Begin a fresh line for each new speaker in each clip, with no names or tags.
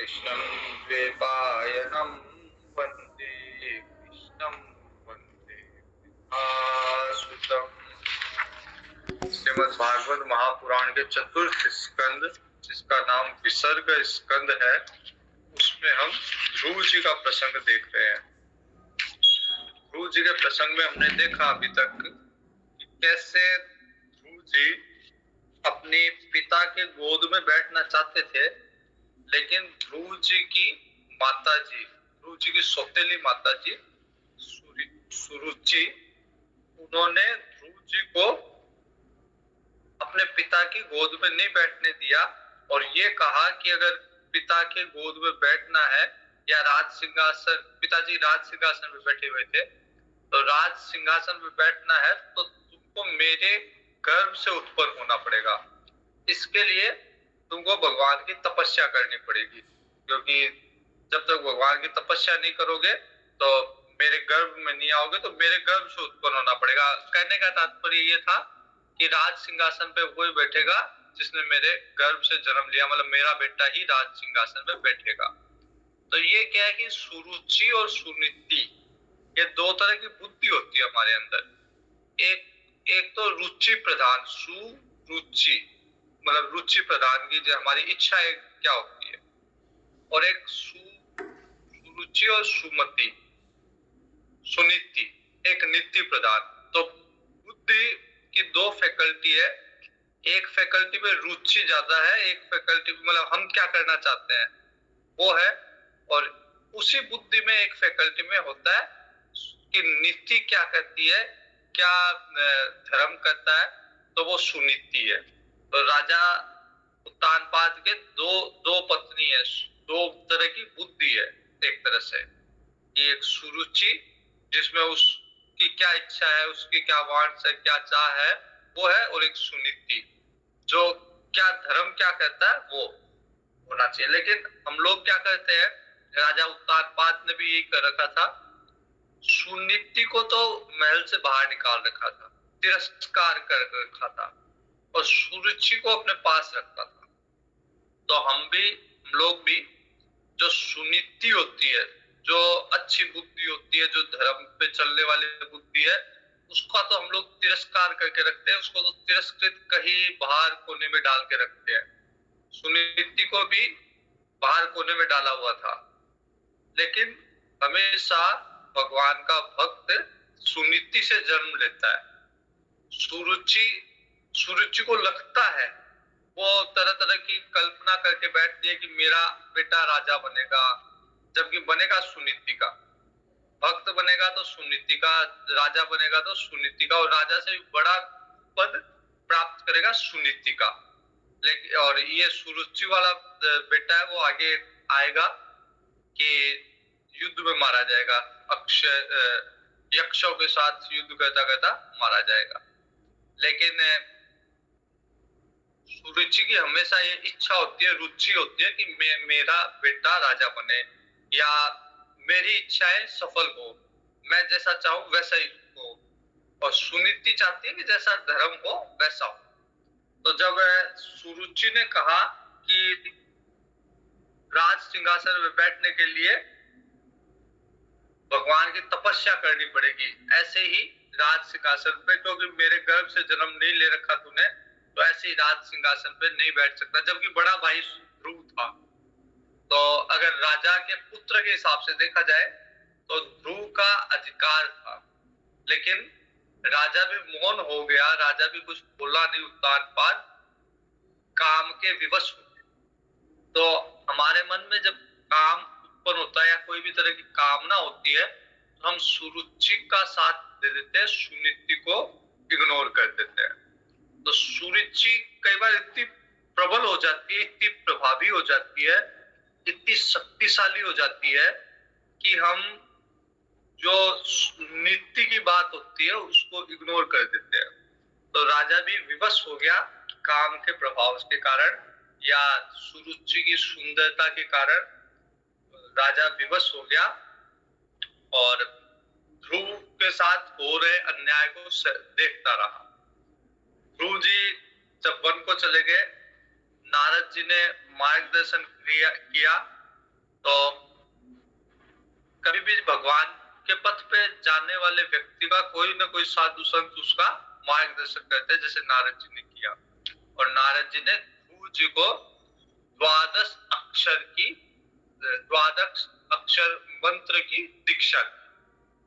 कृष्णं द्वैपायनं वन्दे कृष्णं वन्दे सुतम्। श्रीमद् भागवत महापुराण के चतुर्थ स्कंद, जिसका नाम विसर्ग स्कंद है, उसमें हम ध्रुव जी का प्रसंग देख रहे हैं। ध्रुव जी के प्रसंग में हमने देखा अभी तक कि कैसे ध्रुव जी अपने पिता के गोद में बैठना चाहते थे, लेकिन ध्रुव जी की माता जी, ध्रुव जी की सौतेली माता जी सुरुचि, उन्होंने ध्रुव जी को अपने पिता की गोद में नहीं बैठने दिया और ये कहा कि अगर पिता के गोद में बैठना है या राज सिंहासन, पिताजी राज सिंहासन में बैठे हुए थे, तो राज सिंहासन में बैठना है तो तुमको मेरे गर्भ से उत्पन्न होना पड़ेगा। इसके लिए तुमको भगवान की तपस्या करनी पड़ेगी, क्योंकि जब तक भगवान की तपस्या नहीं करोगे तो मेरे गर्भ में नहीं आओगे, तो मेरे गर्भ से उत्पन्न होना पड़ेगा। कहने का तात्पर्य ये था कि राज सिंहासन पे वही बैठेगा जिसने मेरे गर्भ से जन्म लिया, मतलब मेरा बेटा ही राज सिंहासन पे बैठेगा। तो ये क्या है कि सुरुचि और सुनीति, ये दो तरह की बुद्धि होती है हमारे अंदर। एक तो रुचि प्रधान, सुरुचि मतलब रुचि प्रधान की जो हमारी इच्छाएं क्या होती है, और एक सुरुचि और सुमति, सुनीति, एक नीति प्रधान। तो बुद्धि की दो फैकल्टी है, एक फैकल्टी में रुचि ज्यादा है, एक फैकल्टी मतलब हम क्या करना चाहते हैं वो है, और उसी बुद्धि में एक फैकल्टी में होता है कि नीति क्या कहती है, क्या धर्म कहता है, तो वो सुनीति है। तो राजा उत्तानपाद के दो पत्नी है, दो तरह की बुद्धि है। एक तरह से एक सुरुचि जिसमें उसकी क्या इच्छा है, उसकी क्या वांछा है, क्या चाह है वो है, और एक सुनीति जो क्या धर्म क्या कहता है वो होना चाहिए। लेकिन हम लोग क्या कहते हैं, राजा उत्तानपाद ने भी यही कर रखा था, सुनीति को तो महल से बाहर निकाल रखा था, तिरस्कार कर रखा था, और सुरुचि को अपने पास रखता था। तो हम लोग भी जो सुनीति होती है, जो अच्छी बुद्धि होती है, जो धर्म पे चलने वाली बुद्धि है, उसका तो हम लोग तिरस्कार करके रखते हैं, उसको तो तिरस्कृत कहीं बाहर कोने में डाल के रखते हैं। सुनीति को भी बाहर कोने में डाला हुआ था। लेकिन हमेशा भगवान का भक्त सुनीति से जन्म लेता है। सुरुचि को लगता है, वो तरह तरह की कल्पना करके बैठती है कि मेरा बेटा राजा बनेगा, जबकि बनेगा सुनीति का। भक्त बनेगा तो सुनीति का, राजा बनेगा तो सुनीति का, और राजा से भी बड़ा पद प्राप्त करेगा सुनीति का। लेकिन और ये सुरुचि वाला बेटा है, वो आगे आएगा कि युद्ध में मारा जाएगा, यक्षों के साथ युद्ध करता करता मारा जाएगा। लेकिन सुरुचि की हमेशा ये इच्छा होती है, रुचि होती है कि मेरा बेटा राजा बने, या मेरी इच्छाएं सफल हो, मैं जैसा चाहूं वैसा ही हो, और सुनीति चाहती है कि जैसा धर्म हो वैसा हो। तो जब सुरुचि ने कहा कि राज सिंहासन में बैठने के लिए भगवान की तपस्या करनी पड़ेगी, ऐसे ही राज सिंहासन पे, क्योंकि मेरे गर्भ से जन्म नहीं ले रखा तूने, तो ऐसे ही राज सिंहासन पे नहीं बैठ सकता, जबकि बड़ा भाई ध्रुव था। तो अगर राजा के पुत्र के हिसाब से देखा जाए तो ध्रुव का अधिकार था, लेकिन राजा भी मौन हो गया, राजा भी कुछ बोला नहीं। उत्तानपाद काम के विवश हो गए। तो हमारे मन में जब काम उत्पन्न होता है या कोई भी तरह की कामना होती है, तो हम सुरुचि का साथ दे देते हैं, सुनीति को इग्नोर कर देते हैं। तो सुरुचि कई बार इतनी प्रबल हो जाती है, इतनी प्रभावी हो जाती है, इतनी शक्तिशाली हो जाती है कि हम जो नीति की बात होती है उसको इग्नोर कर देते हैं। तो राजा भी विवश हो गया काम के प्रभाव के कारण, या सुरुचि की सुंदरता के कारण राजा विवश हो गया, और ध्रुव के साथ हो रहे अन्याय को देखता रहा। ध्रुव जी जब वन को चले गए, नारद जी ने मार्गदर्शन किया तो कभी भी भगवान के पथ पे जाने वाले व्यक्ति का कोई ना कोई साधु संत उसका मार्गदर्शन करते हैं, जैसे नारद जी ने किया। और नारद जी ने ध्रुव जी को द्वादश अक्षर की, द्वादश अक्षर मंत्र की दीक्षा दी।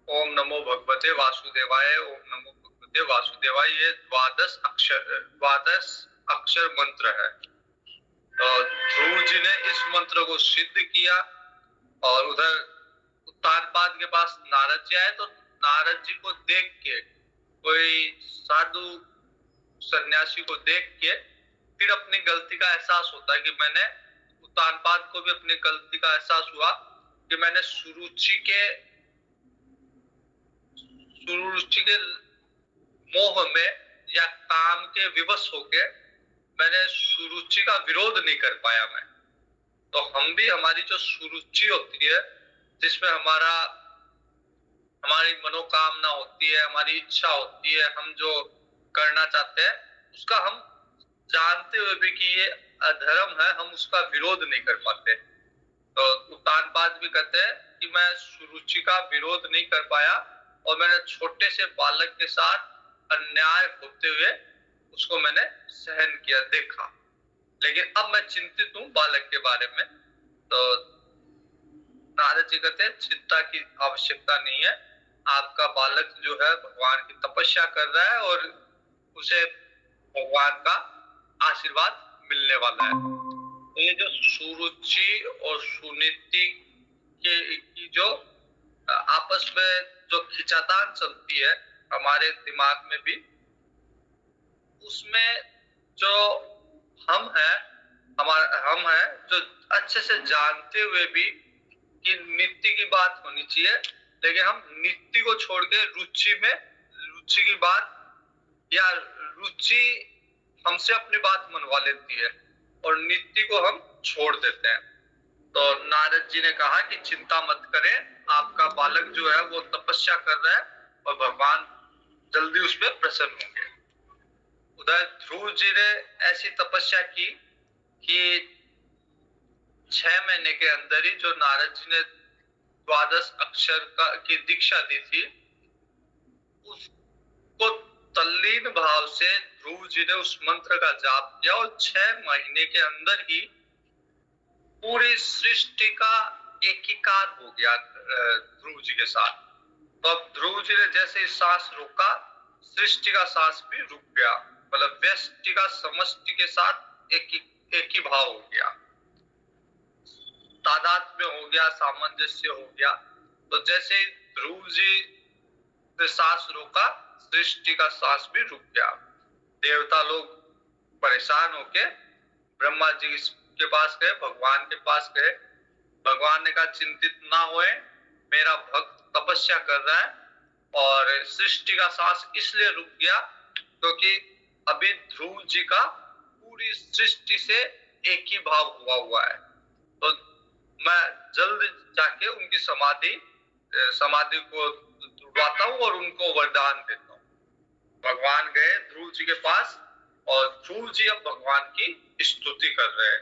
ओम नमो भगवते वासुदेवाय, ओम नमो भगवते वासुदेवाय, ये द्वादश अक्षर मंत्र है। तो ध्रुव जी ने इस मंत्र को सिद्ध किया। और उधर उत्तानपाद के पास नारद जी आए, तो नारद जी को देख के, कोई साधु सन्यासी को देख के फिर अपनी गलती का एहसास होता है कि मैंने, उत्तानपाद को भी अपनी गलती का एहसास हुआ कि मैंने सुरुचि के मोह में या काम के विवश होके मैंने सुरुचि का विरोध नहीं कर पाया मैं। तो हम भी, हमारी जो सुरुचि होती है, जिसमें हमारी मनोकामना होती है, हमारी इच्छा होती है, हम जो करना चाहते हैं, उसका हम जानते हुए भी कि ये अधर्म है, हम उसका विरोध नहीं कर पाते। तो उत्तानपाद भी कहते हैं कि मैं सुरुचि का विरोध नहीं कर पाया और मैंने छोटे से बालक के साथ अन्याय होते हुए उसको मैंने सहन किया, देखा। लेकिन अब मैं चिंतित हूँ बालक के बारे में। तो नारद जी कहते हैं चिंता की आवश्यकता नहीं है, आपका बालक जो है भगवान की तपस्या कर रहा है और उसे भगवान का आशीर्वाद मिलने वाला है। तो ये जो सुरुचि और सुनीति की जो आपस में जो खिंचातान चलती है हमारे दिमाग में भी, उसमें जो हम हैं जो अच्छे से जानते हुए भी कि नित्य की बात होनी चाहिए, लेकिन हम नित्य को छोड़ के रुचि की बात, या रुचि हमसे अपनी बात मनवा लेती है और नित्य को हम छोड़ देते हैं। तो नारद जी ने कहा कि चिंता मत करें, आपका बालक जो है वो तपस्या कर रहा है और भगवान जल्दी उस पर प्रसन्न होंगे। उधर ध्रुव जी ने ऐसी तपस्या की कि 6 महीने के अंदर ही जो नारद जी ने द्वादश अक्षर की दीक्षा दी थी, उसको तल्लीन भाव से ध्रुव जी ने उस मंत्र का जाप किया और 6 महीने के अंदर ही पूरी सृष्टि का एकीकार हो गया ध्रुव जी के साथ। तो अब ध्रुव जी ने जैसे ही सांस रोका, सृष्टि का सांस भी रुक गया, मतलब व्यष्टि का समष्टि के साथ एक ही भाव हो गया, तादाद में हो गया, सामंजस्य हो गया। तो जैसे ध्रुव जी ने सांस रोका, सृष्टि का सांस भी रुक गया। देवता लोग परेशान होके ब्रह्मा जी के पास गए, भगवान के पास गए। भगवान ने कहा चिंतित ना होए, मेरा भक्त तपस्या कर रहा है और सृष्टि का सांस इसलिए रुक गया क्योंकि अभी ध्रुव जी का पूरी सृष्टि से एक ही भाव हुआ है। तो मैं जल्द जाके उनकी समाधि को तुड़वाता हूँ और उनको वरदान देता हूँ। भगवान गए ध्रुव जी के पास और ध्रुव जी अब भगवान की स्तुति कर रहे हैं।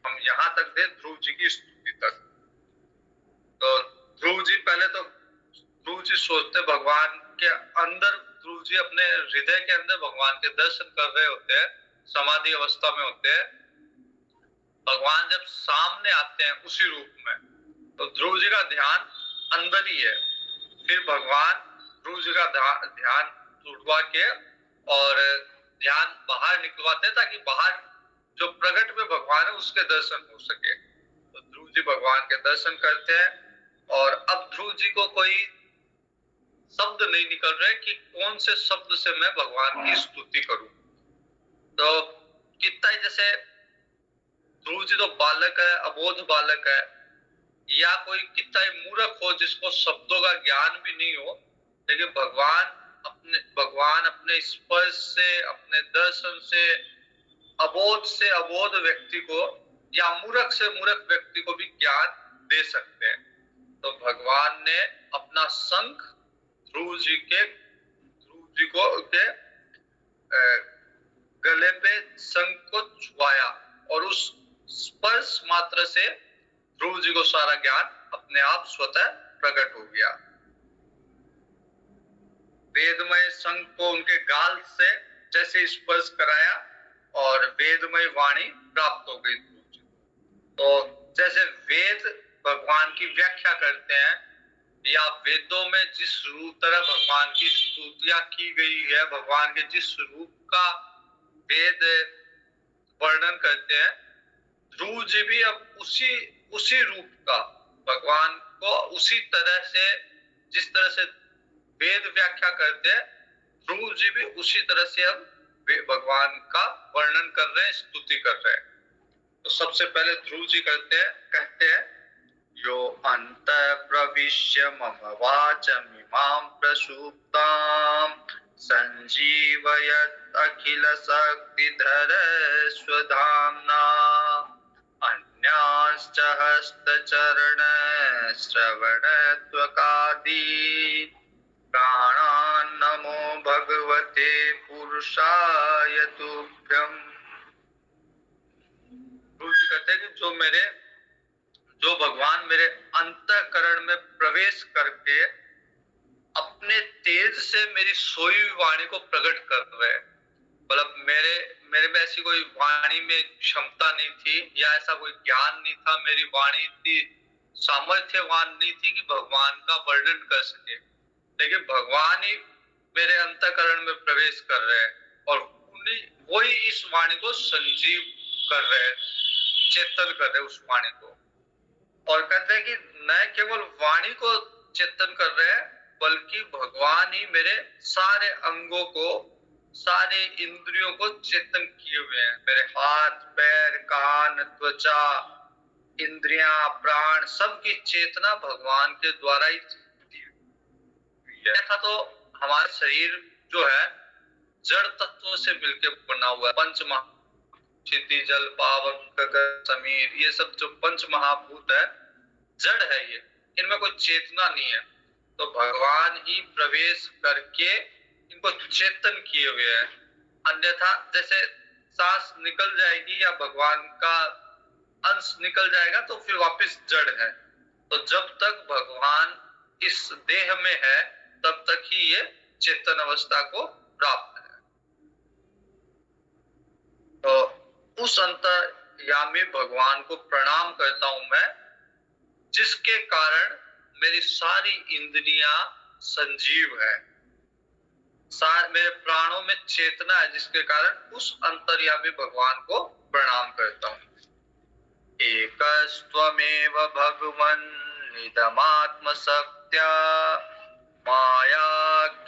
हम यहाँ तक थे ध्रुव जी की स्तुति तक। तो ध्रुव जी पहले तो ध्रुव जी सोचते भगवान के अंदर, ध्रुव जी अपने हृदय के अंदर भगवान के दर्शन कर रहे होते हैं, समाधि अवस्था में होते हैं। भगवान जब सामने आते हैं उसी रूप में, तो ध्रुव जी का ध्यान अंदर ही है। फिर भगवान ध्रुव जी का ध्यान छुड़वा के और ध्यान बाहर निकलवाते हैं ताकि बाहर जो प्रकट में भगवान है उसके दर्शन हो सके। तो ध्रुव जी भगवान के दर्शन करते हैं और अब ध्रुव जी को कोई शब्द नहीं निकल रहे कि कौन से शब्द से मैं भगवान की स्तुति करूं। तो कितना ही जैसे ध्रुव जी तो बालक है, अबोध बालक है, या कोई कितना ही मूर्ख हो जिसको शब्दों का ज्ञान भी नहीं हो, लेकिन भगवान अपने स्पर्श से, अपने दर्शन से अबोध व्यक्ति को या मूर्ख से मूर्ख व्यक्ति को भी ज्ञान दे सकते हैं। तो भगवान ने अपना शंख ध्रुव जी को गले पे शंख को छुआया और उस स्पर्श मात्र से ध्रुव जी को सारा ज्ञान अपने आप स्वतः प्रकट हो गया। वेदमय शंख को उनके गाल से जैसे स्पर्श कराया और वेदमय वाणी प्राप्त हो गई ध्रुव जी। तो जैसे वेद भगवान की व्याख्या करते हैं या वेदों में जिस रूप तरह भगवान की स्तुतियां की गई है, भगवान के जिस रूप का वेद वर्णन करते हैं, ध्रुव जी भी अब उसी रूप का भगवान को उसी तरह से, जिस तरह से वेद व्याख्या करते हैं, ध्रुव जी भी उसी तरह से अब भगवान का वर्णन कर रहे हैं, स्तुति कर रहे हैं। तो सबसे पहले ध्रुव जी कहते हैं यो अंत प्रविश्य मम वाचमिमां प्रसुप्तां संजीवयत् अखिल शक्तिधर स्वधाम्ना अन्याश्च हस्तचरण श्रवण त्वकादि प्राणान् नमो भगवते पुरुषाय तुभ्यम्। कहते हैं कि जो भगवान मेरे अंतःकरण में प्रवेश करके अपने तेज से मेरी सोई हुई वाणी को प्रकट कर रहे हैं। मतलब मेरे में ऐसी कोई वाणी में क्षमता नहीं थी या ऐसा कोई ज्ञान नहीं था, मेरी वाणी इतनी सामर्थ्यवान नहीं थी कि भगवान का वर्णन कर सके, लेकिन भगवान ही मेरे अंतःकरण में प्रवेश कर रहे हैं और वही इस वाणी को संजीव कर रहे हैं, चेतन कर रहे हैं उस वाणी को। और कहते हैं कि न केवल वाणी को चेतन कर रहे हैं, बल्कि भगवान ही मेरे सारे अंगों को, सारे इंद्रियों को चेतन किए हुए हैं। मेरे हाथ, पैर, कान, त्वचा, इंद्रियां, प्राण, सबकी चेतना भगवान के द्वारा ही दी हुई है। ऐसा तो हमारा शरीर जो है जड़ तत्वों से मिलकर बना हुआ है। पंच क्षिति, जल, पावक, गगन, समीर, ये सब जो पंच महाभूत है, जड़ है ये, इनमें कोई चेतना नहीं है। तो भगवान ही प्रवेश करके इनको चेतन किए हुए हैं। अन्यथा जैसे सांस निकल जाएगी या भगवान का अंश निकल जाएगा तो फिर वापस जड़ है। तो जब तक भगवान इस देह में है तब तक ही ये चेतन अवस्था को प्राप्त है। तो उस अंतर्यामी भगवान को प्रणाम करता हूं मैं, जिसके कारण मेरी सारी इंद्रियां संजीव है, मेरे प्राणों में चेतना है, जिसके कारण उस अंतर्यामी भगवान को प्रणाम करता हूं। एकस्त्वमेव भगवन् निधमात्म शक्त्या मायाख्ययोरुगणया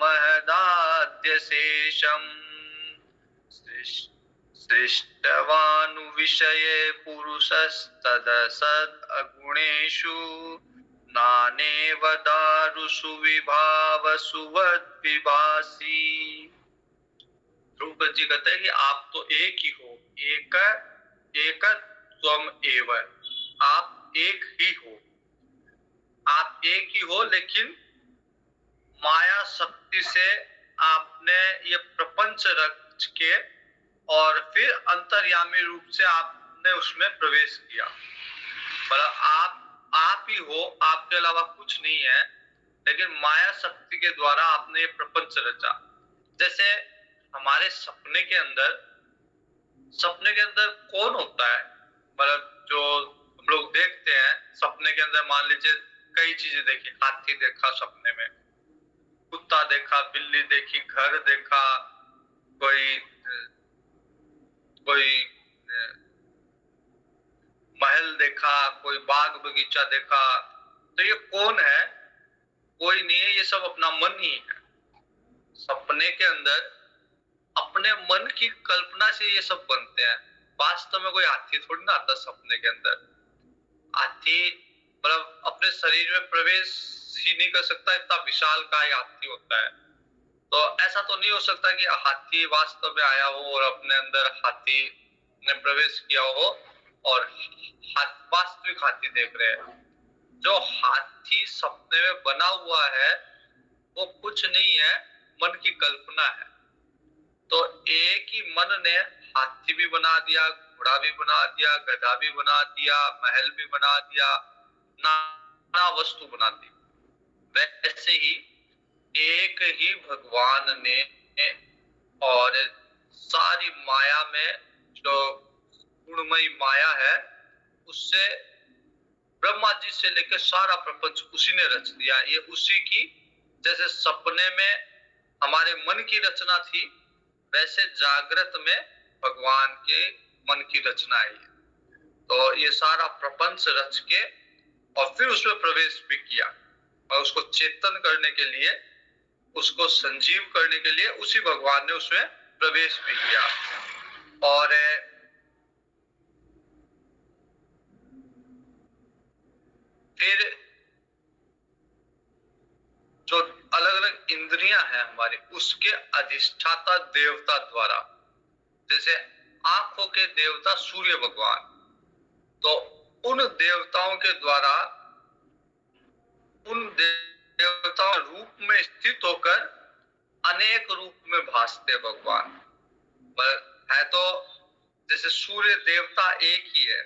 महदाद्य शेषम् सृष्टवानु विषये पुरुषस्तदसद् अगुणेषु नानेव दारुषु विभावसु वद्विभासि। ध्रुव जी कहते हैं कि आप तो एक ही हो, एक त्वम एव, आप एक ही हो, आप एक ही हो, लेकिन माया शक्ति से आपने ये प्रपंच रच के और फिर अंतर्यामी रूप से आपने उसमें प्रवेश किया। मतलब आप ही हो, आपके अलावा कुछ नहीं है, लेकिन माया शक्ति के द्वारा आपने ये प्रपंच रचा। जैसे हमारे सपने के अंदर कौन होता है, मतलब जो हम लोग देखते हैं सपने के अंदर, मान लीजिए कई चीजें देखी, हाथी देखा सपने में, कुत्ता देखा, बिल्ली देखी, घर देखा, कोई महल देखा, कोई बाग बगीचा देखा, तो ये कौन है? कोई नहीं है, ये सब अपना मन ही है। सपने के अंदर अपने मन की कल्पना से ये सब बनते हैं। वास्तव में कोई हाथी थोड़ी ना आता सपने के अंदर। हाथी मतलब अपने शरीर में प्रवेश ही नहीं कर सकता, इतना विशालकाय हाथी होता है। तो ऐसा तो नहीं हो सकता कि हाथी वास्तव में आया हो और अपने अंदर हाथी ने प्रवेश किया हो और वास्तविक हाथी देख रहे हैं। जो हाथी सपने में बना हुआ है वो कुछ नहीं है, मन की कल्पना है। तो एक ही मन ने हाथी भी बना दिया, घोड़ा भी बना दिया, गधा भी बना दिया, महल भी बना दिया, नाना वस्तु बना दी। वैसे ही एक ही भगवान ने और सारी माया में जो गुणमयी माया है उससे ब्रह्मा जी से लेकर सारा प्रपंच उसी ने रच दिया। ये उसी की, जैसे सपने में हमारे मन की रचना थी, वैसे जागृत में भगवान के मन की रचना है। तो ये सारा प्रपंच रच के और फिर उसमें प्रवेश भी किया और उसको चेतन करने के लिए, उसको संजीव करने के लिए उसी भगवान ने उसमें प्रवेश भी किया। और फिर जो अलग अलग इंद्रियां हैं हमारी, उसके अधिष्ठाता देवता द्वारा, जैसे आंखों के देवता सूर्य भगवान, तो उन देवताओं के द्वारा, उन देवताओं रूप में स्थित होकर अनेक रूप में भासते भगवान। है तो जैसे सूर्य देवता एक ही है,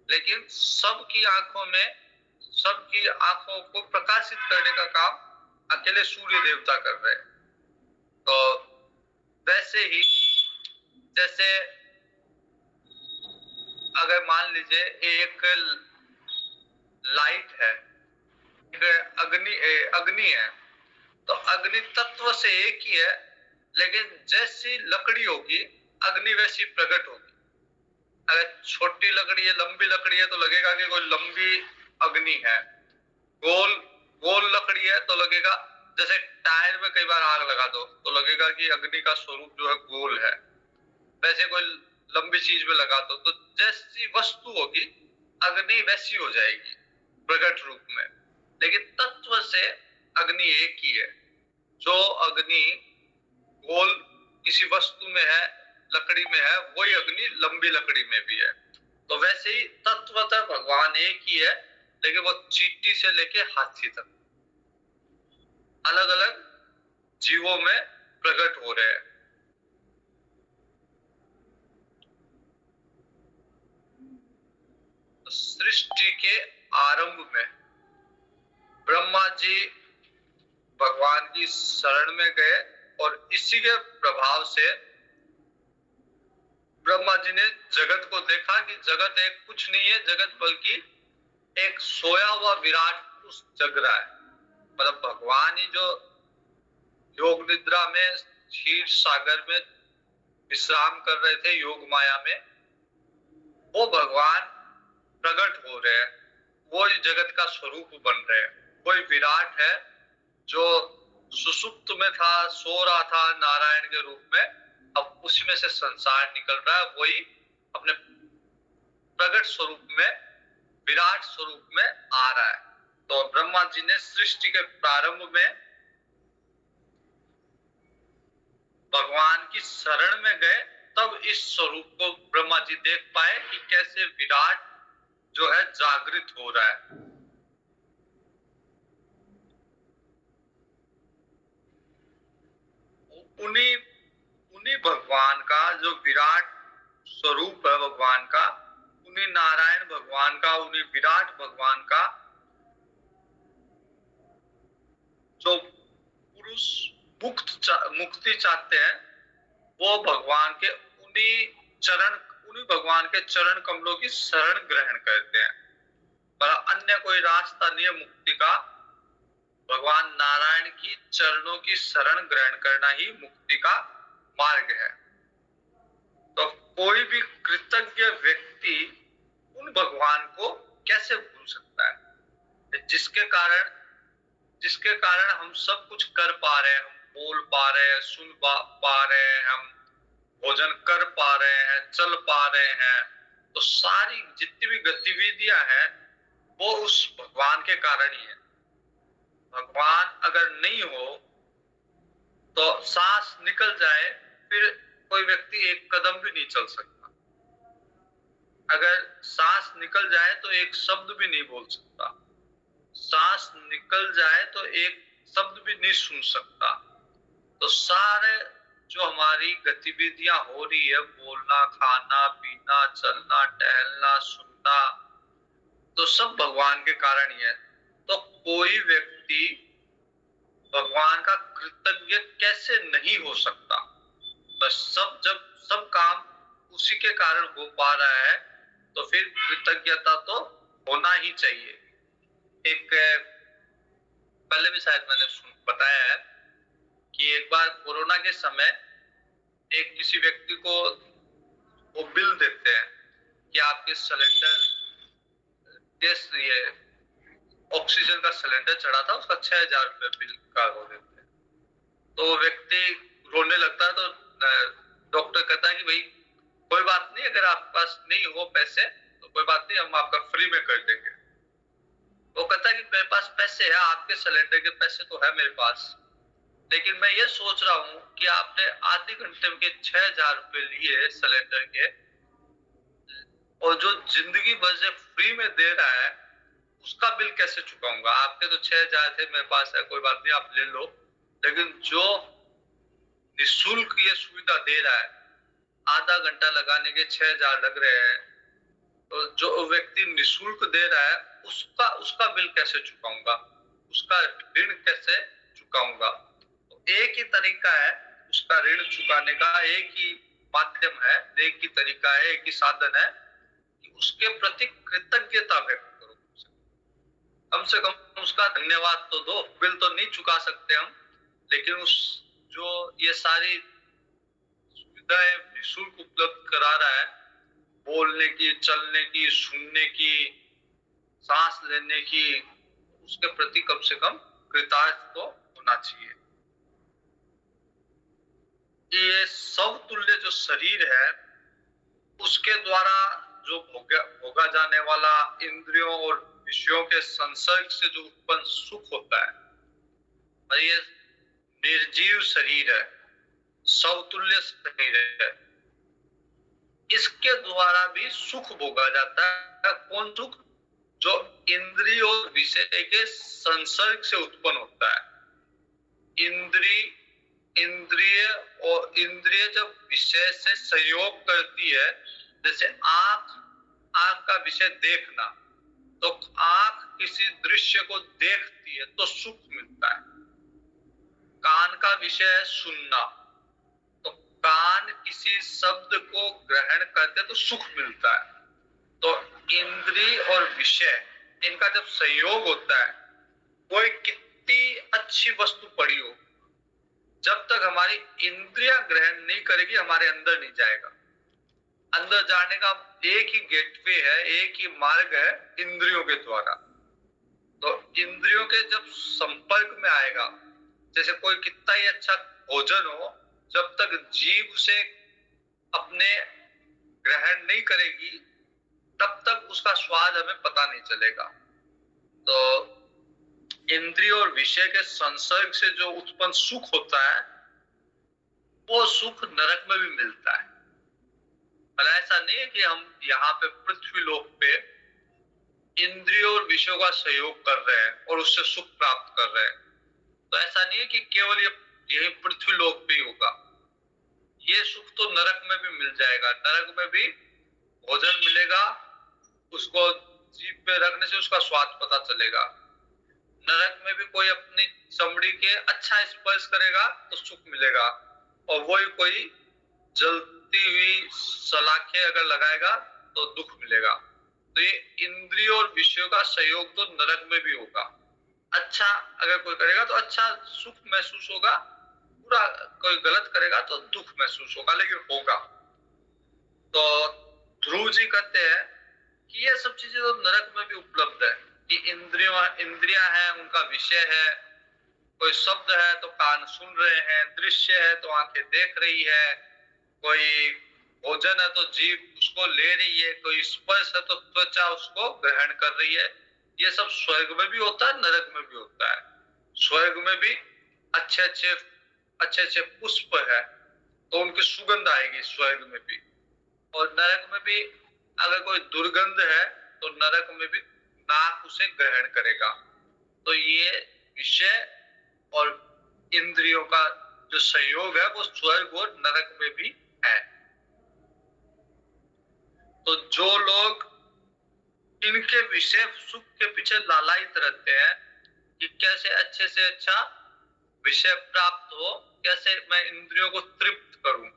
लेकिन सबकी आंखों में, सबकी आंखों को प्रकाशित करने का काम अकेले सूर्य देवता कर रहे हैं। तो वैसे ही जैसे अगर मान लीजिए एक लाइट है, एक अग्नि है, तो अग्नि तत्व से एक ही है, लेकिन जैसी लकड़ी होगी अग्नि वैसी प्रकट होगी। अगर छोटी लकड़ी है, लंबी लकड़ी है, तो लगेगा कि कोई लंबी अग्नि है। गोल गोल लकड़ी है तो लगेगा, जैसे टायर में कई बार आग लगा दो तो लगेगा कि अग्नि का स्वरूप जो है गोल है। वैसे कोई लंबी चीज में लगा दो तो जैसी वस्तु होगी अग्नि वैसी हो जाएगी प्रकट रूप में। लेकिन तत्व से अग्नि एक ही है। जो अग्नि गोल किसी वस्तु में है, लकड़ी में है, वही अग्नि लंबी लकड़ी में भी है। तो वैसे ही तत्वतः भगवान एक ही है, लेकिन वो चींटी से लेके हाथी तक अलग अलग जीवों में प्रकट हो रहे हैं। सृष्टि के आरंभ में ब्रह्मा जी भगवान की शरण में गए और इसी के प्रभाव से ब्रह्मा जी ने जगत को देखा कि जगत एक कुछ नहीं है, जगत बल्कि एक सोया हुआ विराट पुरुष जग रहा है। मतलब भगवान ही जो योग निद्रा में क्षीर सागर में विश्राम कर रहे थे, योग माया में, वो भगवान प्रकट हो रहे हैं, वो जगत का स्वरूप बन रहे हैं। कोई विराट है जो सुसुप्त में था, सो रहा था नारायण के रूप में, अब उसी में से संसार निकल रहा है, वही अपने प्रकट स्वरूप में, विराट स्वरूप में आ रहा है। तो ब्रह्मा जी ने सृष्टि के प्रारंभ में भगवान की शरण में गए, तब इस स्वरूप को ब्रह्मा जी देख पाए कि कैसे विराट जो है जागृत हो रहा है। उन्हीं भगवान का जो विराट स्वरूप है भगवान का, उन्हीं नारायण भगवान का, उन्हीं विराट भगवान का जो पुरुष मुक्ति चाहते हैं, वो भगवान के उन्हीं भगवान के चरण कमलों की शरण ग्रहण करते हैं। पर अन्य कोई रास्ता नहीं है मुक्ति का, भगवान नारायण की चरणों की शरण ग्रहण करना ही मुक्ति का मार्ग है। तो कोई भी कृतज्ञ व्यक्ति उन भगवान को कैसे भूल सकता है जिसके कारण हम सब कुछ कर पा रहे हैं, हम बोल पा रहे हैं, सुन पा रहे हैं, हम भोजन कर पा रहे हैं, चल पा रहे हैं। तो सारी जितनी भी गतिविधियां हैं वो उस भगवान के कारण ही है। भगवान अगर नहीं हो तो सांस निकल जाए फिर कोई व्यक्ति एक कदम भी नहीं चल सकता। अगर सांस निकल जाए तो एक शब्द भी नहीं बोल सकता, सांस निकल जाए तो एक शब्द भी नहीं सुन सकता। तो सारे जो हमारी गतिविधियां हो रही है, बोलना, खाना, पीना, चलना, टहलना, सुनना, तो सब भगवान के कारण ही है। तो कोई व्यक्ति भगवान का कृतज्ञ कैसे नहीं हो सकता? बस जब सब काम उसी के कारण हो पा रहा है, तो फिर कृतज्ञता तो होना ही चाहिए। एक पहले भी शायद मैंने बताया है कि एक बार कोरोना के समय एक किसी व्यक्ति को वो बिल देते हैं कि आपके सिलेंडर, ये ऑक्सीजन का सिलेंडर चढ़ा था, उसका 6,000 रुपये बिल का हो देते हैं। तो वो व्यक्ति रोने लगता है, तो डॉक्टर कहता है कि भाई कोई बात नहीं, अगर आपके पास नहीं हो पैसे तो कोई बात नहीं, हम आपका फ्री में कर देंगे। वो कहता है कि मेरे पास पैसे है, आपके सिलेंडर के पैसे तो है मेरे पास, लेकिन मैं ये सोच रहा हूँ कि आपने आधे घंटे के 6,000 रुपये लिए सिलेंडर के, और जो जिंदगी भर से फ्री में दे रहा है उसका बिल कैसे चुकाऊंगा? आपके तो 6,000 थे, मेरे पास है, कोई बात नहीं, आप ले लो, लेकिन जो निःशुल्क ये सुविधा दे रहा है, आधा घंटा लगाने के 6,000 लग रहे हैं, तो जो व्यक्ति निःशुल्क दे रहा है उसका बिल कैसे चुकाऊंगा? उसका ऋण कैसे चुकाऊंगा? तो एक ही तरीका है उसका ऋण चुकाने का, एक ही माध्यम है, एक ही तरीका है, एक ही साधन है कि उसके प्रति कृतज्ञता व्यक्त करो। कम से कम उसका धन्यवाद तो दो। बिल तो नहीं चुका सकते हम, लेकिन उस जो ये सारी सुविधाएं निःशुल्क उपलब्ध करा रहा है, बोलने की, चलने की, सुनने की, सांस लेने की, उसके प्रति कम से कम कृतज्ञ तो होना चाहिए। ये समतुल्य जो शरीर है, उसके द्वारा जो भोगा जाने वाला इंद्रियों और विषयों के संसर्ग से जो उत्पन्न सुख होता है, ये निर्जीव शरीर है, समतुल्य शरीर है, इसके द्वारा भी सुख भोगा जाता है। कौन सुख? जो इंद्रिय और विषय के संसर्ग से उत्पन्न होता है। इंद्रिय जब विषय से सहयोग करती है, जैसे आंख का विषय देखना, तो आंख किसी दृश्य को देखती है तो सुख मिलता है। कान का विषय है सुनना, तो कान किसी शब्द को ग्रहण करते तो सुख मिलता है। तो इंद्रिय और विषय, इनका जब संयोग होता है, कोई कितनी अच्छी वस्तु पड़ी हो, जब तक हमारी इंद्रियां ग्रहण नहीं करेगी, हमारे अंदर नहीं जाएगा। अंदर जाने का एक ही गेटवे है, एक ही मार्ग है, इंद्रियों के द्वारा। तो इंद्रियों के जब संपर्क में आएगा, जैसे कोई कितना ही अच्छा भोजन हो, जब तक जीभ से अपने ग्रहण नहीं करेगी, तब तक उसका स्वाद हमें पता नहीं चलेगा। तो इंद्रिय और विषय के संसर्ग से जो उत्पन्न सुख होता है, वो सुख नरक में भी मिलता है। पर ऐसा नहीं है कि हम यहाँ पे पृथ्वी लोक पे इंद्रियों और विषयों का सहयोग कर रहे हैं और उससे सुख प्राप्त कर रहे हैं। तो ऐसा नहीं है कि केवल ये पृथ्वी लोक पे ही होगा। ये सुख तो नरक में भी मिल जाएगा। नरक में भी भोजन मिलेगा, उसको जीभ पे रखने से उसका स्वाद पता चलेगा। नरक में भी कोई अपनी चमड़ी के अच्छा स्पर्श करेगा तो सुख मिलेगा, और वही कोई जलती हुई सलाखें अगर लगाएगा तो दुख मिलेगा। तो ये इंद्रियों और विषयों का सहयोग तो नरक में भी होगा। अच्छा अगर कोई करेगा तो अच्छा सुख महसूस होगा, पूरा कोई गलत करेगा तो दुख महसूस होगा, लेकिन होगा। तो ध्रुव जी कहते हैं कि ये सब चीजें तो नरक में भी उपलब्ध है, कि इंद्रियां हैं, उनका विषय है, कोई शब्द है तो कान सुन रहे हैं, दृश्य है तो आंखें देख रही है, कोई भोजन है तो जीभ उसको ले रही है, कोई स्पर्श है तो त्वचा उसको ग्रहण कर रही है। ये सब स्वर्ग में भी होता है, नरक में भी होता है। स्वर्ग में भी अच्छे अच्छे पुष्प है तो उनकी सुगंध आएगी स्वर्ग में भी, और नरक में भी अगर कोई दुर्गंध है तो नरक में भी नाक उसे ग्रहण करेगा। तो ये विषय और इंद्रियों का जो संयोग है वो स्वर्ग और नरक में भी है। तो जो लोग इनके विषय सुख के पीछे लालायित रहते हैं कि कैसे अच्छे से अच्छा विषय प्राप्त हो, कैसे मैं इंद्रियों को तृप्त करूं,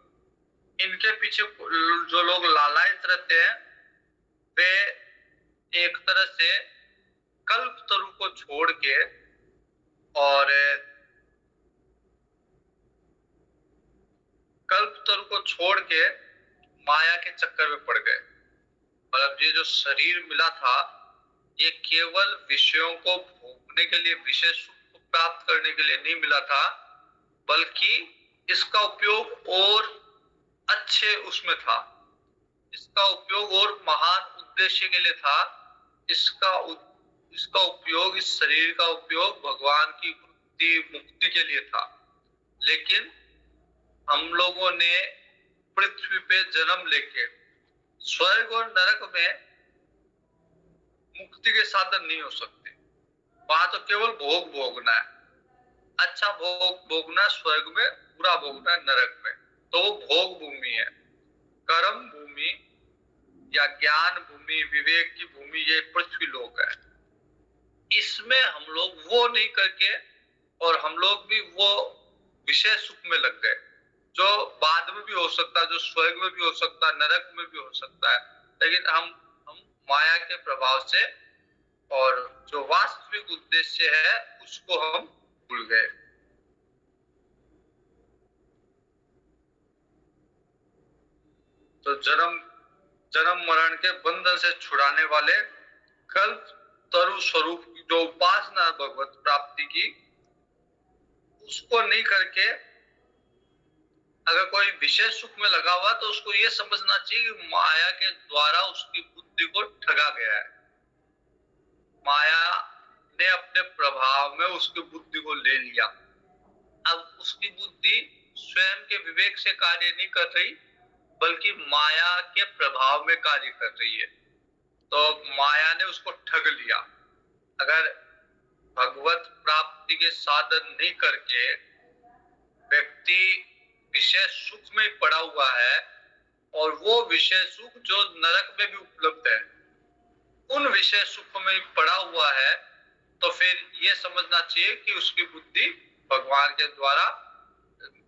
इनके पीछे जो लोग लालायित रहते हैं वे एक तरह से कल्प तरु को छोड़ के और कल्प तरु को छोड़ के माया के चक्कर में पड़ गए। मतलब ये जो शरीर मिला था ये केवल विषयों को भोगने के लिए, विषय सुख को प्राप्त करने के लिए नहीं मिला था, बल्कि इसका उपयोग और अच्छे उसमें था, इसका उपयोग और महान उद्देश्य के लिए था। इसका उपयोग, इस शरीर का उपयोग भगवान की मुक्ति के लिए था। लेकिन हम लोगों ने पृथ्वी पे जन्म लेके स्वर्ग और नरक में मुक्ति के साधन नहीं हो सकते। वहां तो केवल भोग भोगना है, अच्छा भोग भोगना स्वर्ग में, बुरा भोगना नरक में। तो वो भोग भूमि है, कर्म भूमि या ज्ञान भूमि, विवेक की भूमि ये पृथ्वी लोक है। इसमें हम लोग वो नहीं करके और हम लोग भी वो विषय सुख में लग गए, जो बाद में भी हो सकता है, जो स्वर्ग में भी हो सकता है, नरक में भी हो सकता है। लेकिन हम माया के प्रभाव से और जो वास्तविक उद्देश्य है उसको हम भूल गए। तो जन्म मरण के बंधन से छुड़ाने वाले कल्प तरु स्वरूप की जो उपासना भगवत प्राप्ति की, उसको नहीं करके अगर कोई विशेष सुख में लगा हुआ तो उसको ये समझना चाहिए कि माया के द्वारा उसकी बुद्धि को ठगा गया है। माया ने अपने प्रभाव में उसकी बुद्धि को ले लिया। अब उसकी बुद्धि स्वयं के विवेक से कार्य नहीं कर रही, बल्कि माया के प्रभाव में कार्य कर रही है। तो माया ने उसको ठग लिया। अगर भगवत प्राप्ति के साधन नहीं करके व्यक्ति विषय सुख में पड़ा हुआ है, और वो विषय सुख जो नरक में भी उपलब्ध है, उन विषय सुख में पड़ा हुआ है, तो फिर ये समझना चाहिए कि उसकी बुद्धि भगवान के द्वारा,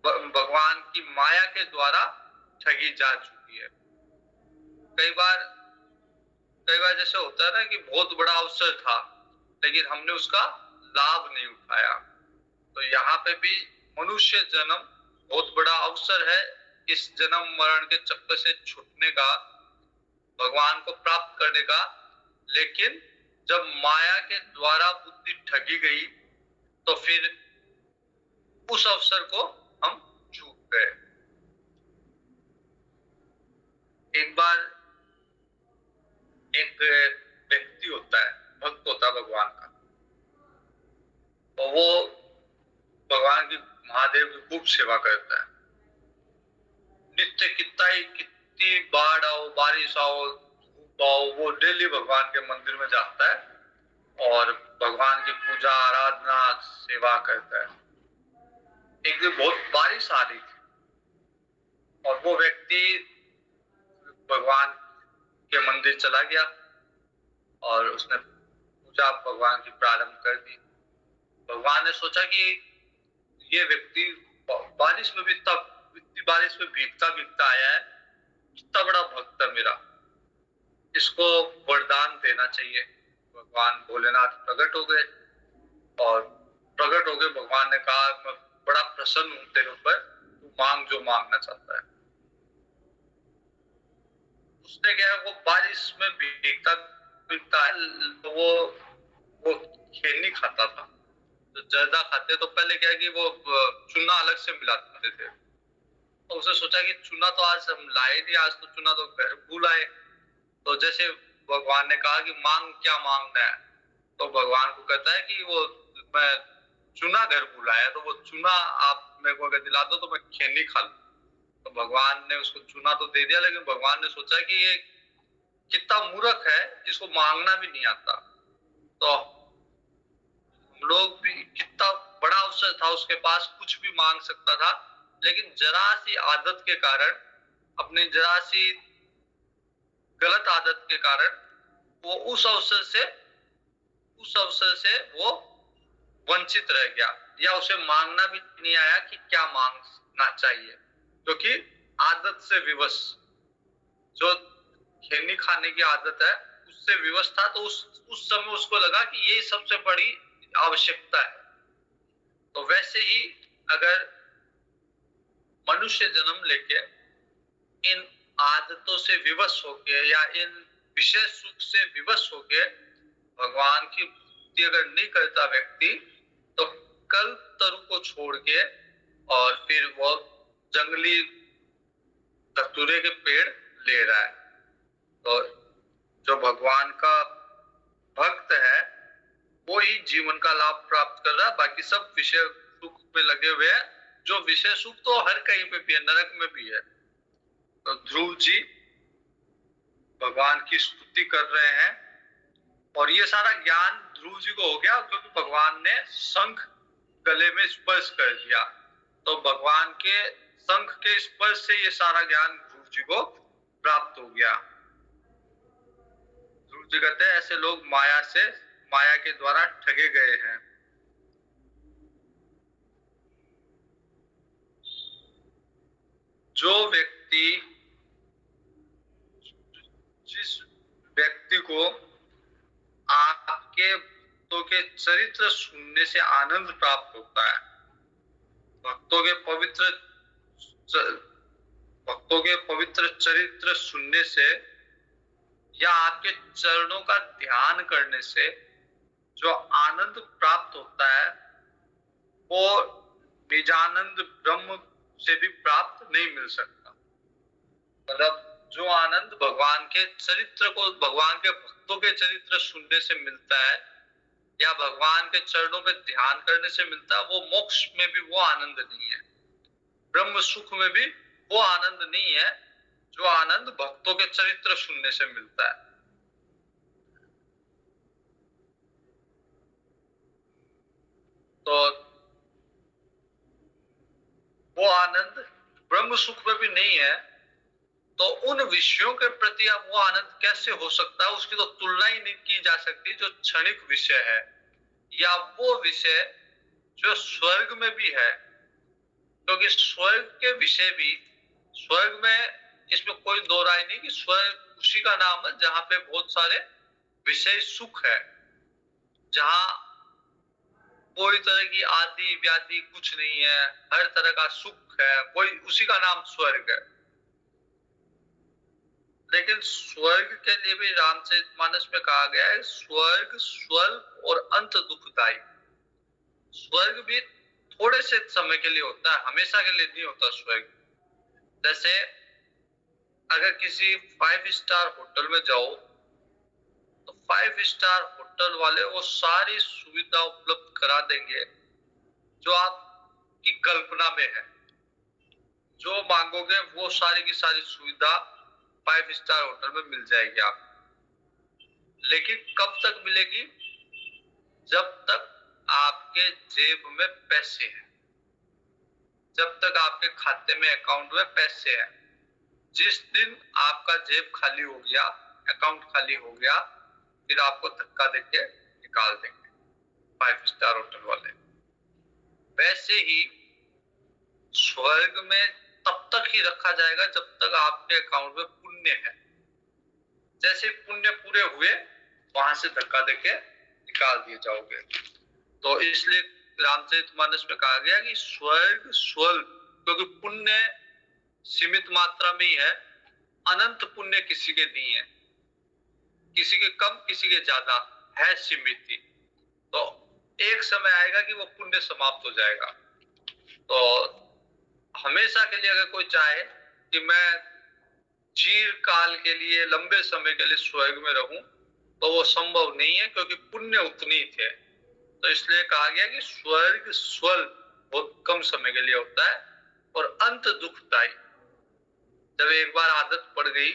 भगवान की माया के द्वारा ठगी जा चुकी है। कई बार जैसे होता है ना कि बहुत बड़ा अवसर था लेकिन हमने उसका लाभ नहीं उठाया। तो यहाँ पे भी मनुष्य जन्म बहुत बड़ा अवसर है इस जन्म मरण के चक्कर से छूटने का, भगवान को प्राप्त करने का। लेकिन जब माया के द्वारा बुद्धि ठगी गई तो फिर उस अवसर को हम चूक गए। एक बार एक व्यक्ति होता है, भक्त होता है भगवान का, और वो भगवान की, महादेव की खूब सेवा करता है। नित्य कितनी बाढ़ आओ, बारिश आओ, धूप आओ, वो डेली भगवान के मंदिर में जाता है और भगवान की पूजा आराधना सेवा करता है। एक दिन बहुत बारिश आ रही थी और वो व्यक्ति भगवान के मंदिर चला गया और उसने पूजा भगवान की प्रारंभ कर दी। भगवान ने सोचा कि ये व्यक्ति बारिश में भी, इतनी बारिश में भीगता भीगता आया है, कितना बड़ा भक्त है मेरा, इसको वरदान देना चाहिए। भगवान भोलेनाथ प्रकट हो गए और प्रकट हो गए भगवान ने कहा, मैं बड़ा प्रसन्न हूं तेरे ऊपर, तू मांग जो मांगना चाहता है। उसने क्या, वो बारिश में भीगता भीगता है, तो वो खैनी खाता था। तो जर्दा खाते तो पहले क्या कि वो चूना अलग से मिलाते थे। तो उसने सोचा कि चूना तो आज हम लाए नहीं, आज तो चूना तो घर भूल आए। तो जैसे भगवान ने कहा कि मांग, क्या मांगना है, तो भगवान को कहता है कि वो मैं चूना घर भूल आया, तो वो चूना आप मेरे को अगर दिला दो तो मैं खैनी खा लूं। तो भगवान ने उसको चूना तो दे दिया, लेकिन भगवान ने सोचा कि ये कितना मूर्ख है, इसको मांगना भी नहीं आता। तो हम लोग भी कितना बड़ा अवसर था उसके पास, कुछ भी मांग सकता था, लेकिन जरा सी आदत के कारण, अपनी जरा सी गलत आदत के कारण वो उस अवसर से वो वंचित रह गया, या उसे मांगना भी नहीं आया कि क्या मांगना चाहिए, क्योंकि आदत से विवश, जो खैनी खाने की आदत है उससे विवश था, तो उस समय उसको लगा कि ये सबसे बड़ी आवश्यकता है। तो वैसे ही अगर मनुष्य जन्म लेके इन आदतों से विवश होके या इन विषय सुख से विवश होके भगवान की भक्ति अगर नहीं करता व्यक्ति, तो कल तरु को छोड़ के और फिर वो जंगली धतूरे के पेड़ ले रहा है। तो जो भगवान का भक्त है वो ही जीवन का लाभ प्राप्त कर रहा है, बाकी सब विषय सुख में लगे हुए हैं, जो विषय सुख तो हर कहीं पे भी है, नरक में भी है। तो ध्रुव जी भगवान की स्तुति कर रहे हैं, और ये सारा ज्ञान ध्रुव जी को हो गया क्योंकि भगवान ने शंख गले में स्पर्श कर दिया। तो भगवान के शंख के स्पर्श से ये सारा ज्ञान ध्रुव जी को प्राप्त हो गया। ध्रुव जी कहते हैं ऐसे लोग माया के द्वारा ठगे गए हैं। जिस व्यक्ति को आपके भक्तों के चरित्र सुनने से आनंद प्राप्त होता है, भक्तों के पवित्र चरित्र सुनने से या आपके चरणों का ध्यान करने से जो आनंद प्राप्त होता है वो निजानंद ब्रह्म से भी प्राप्त नहीं मिल सकता। मतलब जो आनंद भगवान के भक्तों के चरित्र सुनने से मिलता है या भगवान के चरणों पे ध्यान करने से मिलता है, वो मोक्ष में भी वो आनंद नहीं है, ब्रह्म सुख में भी वो आनंद नहीं है जो आनंद भक्तों के चरित्र सुनने से मिलता है। तो वो आनंद ब्रह्म सुख में भी नहीं है, तो उन विषयों के प्रति अब वो आनंद कैसे हो सकता है, उसकी तो तुलना ही नहीं की जा सकती जो क्षणिक विषय है, या वो विषय जो स्वर्ग में भी है, क्योंकि स्वर्ग के विषय भी, स्वर्ग में इसमें कोई दो राय नहीं कि स्वर्ग उसी का नाम है जहां पे बहुत सारे विषय सुख है, जहां कोई तरह की आदि व्याधि कुछ नहीं है, हर तरह का सुख है, कोई उसी का नाम स्वर्ग है। लेकिन स्वर्ग के लिए भी रामचरितमानस में कहा गया है स्वर्ग स्वल्प और अंत दुखदायी। स्वर्ग भी थोड़े से समय के लिए होता है, हमेशा के लिए नहीं होता स्वर्ग। जैसे अगर किसी 5 स्टार होटल में जाओ तो 5 स्टार होटल वाले वो सारी सुविधा उपलब्ध करा देंगे जो आपकी कल्पना में है, जो मांगोगे वो सारी की सारी सुविधा 5 स्टार होटल में मिल जाएगी आपको। लेकिन कब तक मिलेगी? जब तक आपके जेब में पैसे हैं, जब तक आपके खाते में अकाउंट में पैसे हैं। जिस दिन आपका जेब खाली हो गया, अकाउंट खाली हो गया, फिर आपको धक्का देके निकाल देंगे 5 स्टार होटल वाले। वैसे ही स्वर्ग में तब तक ही रखा जाएगा जब तक आपके अकाउंट में पुण्य है। जैसे पुण्य पूरे हुए वहां से धक्का देके निकाल दिए जाओगे। तो इसलिए रामचरितमानस में कहा गया कि स्वर्ग स्वल्प, क्योंकि पुण्य सीमित मात्रा में ही है, अनंत पुण्य किसी के नहीं है, किसी के कम किसी के ज्यादा है, सीमित ही। तो एक समय आएगा कि वो पुण्य समाप्त हो जाएगा। तो हमेशा के लिए अगर कोई चाहे कि मैं चिर काल के लिए, लंबे समय के लिए स्वर्ग में रहूं, तो वो संभव नहीं है, क्योंकि पुण्य उतने ही थे। तो इसलिए कहा गया कि स्वर्ग स्वल्प, बहुत कम समय के लिए होता है, और अंत दुखदायी। जब एक बार आदत पड़ गई